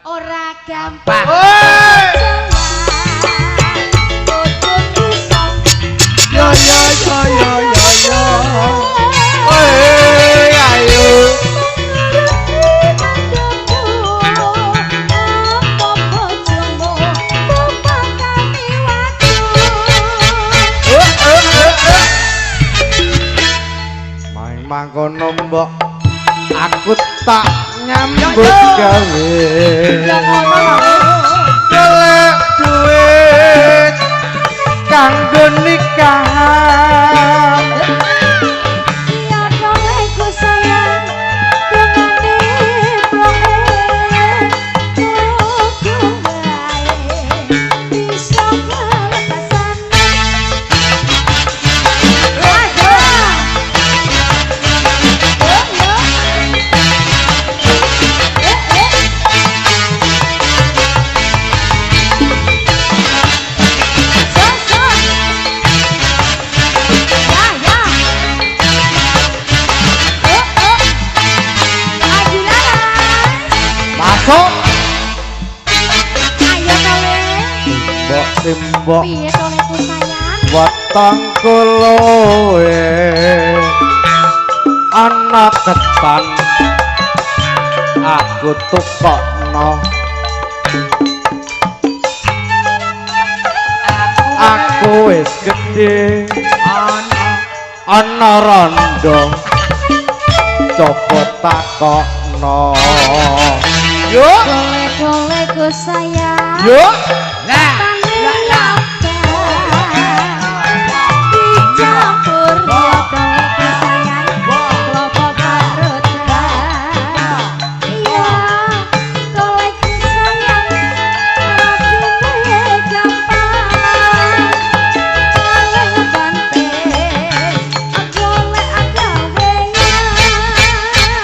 ora gampang. Yo yo yo yo yo yo. Ayo. Main mangkono mbok. Aku tak nyambut gawe. Golek duit kanggo nikahan. Ya aku sayang dengan bisa kelepasan. Masuk. Ayo tole. Timbok Piye toleku sayang? weteng kuloe ana ketan aku tukokno aku wis gedhe ana rondo coba takokno yuk Toleku sayang. yuk